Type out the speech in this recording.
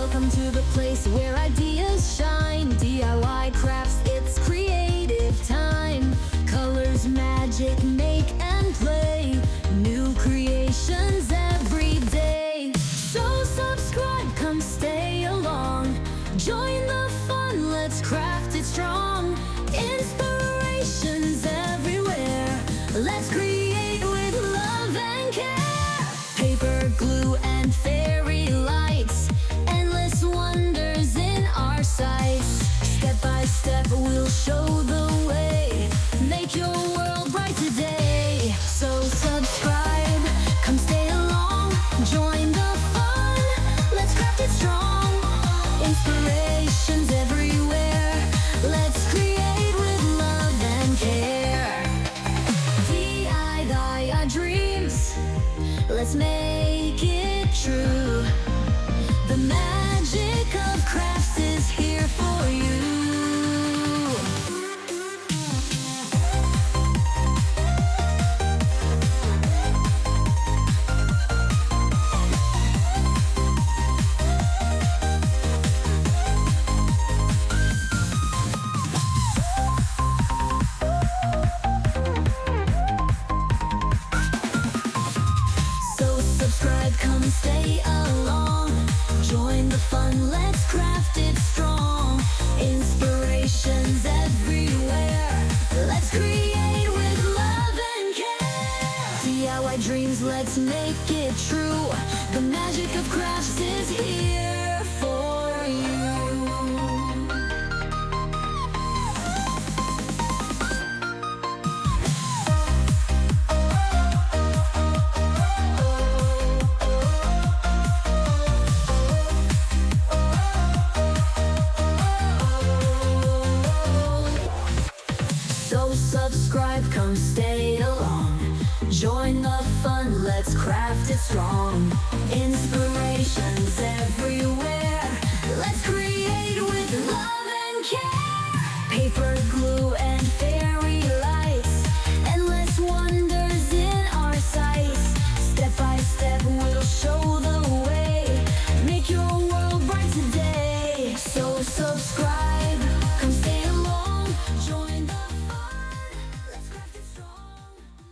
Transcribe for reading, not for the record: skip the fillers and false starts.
Welcome to the place where ideas shine. DIY crafts, it's creative time. Colors, magic, make and play. New creations every day. So subscribe, come stay along. Join the fun, let's craft it strong. Inspirations everywhere. Let's create with love and care. Paper, glue and fairy lights. Endless wonders in our sights. Step by step we'll show the way. Make your world bright today. So subscribe, come stay along. Join the fun, let's craft it strong. Inspirations everywhere. Let's create with love and care. DIY our dreams, let's make it true. The magic of crafts is here for you. So subscribe, come stay along. Join the fun, let's craft it strong. Inspirations everywhere. Let's create with love and care. DIY dreams, let's make it true. The magic of crafts is here for you. So subscribe, come stay along. Join the fun, let's craft it strong. Inspirations everywhere.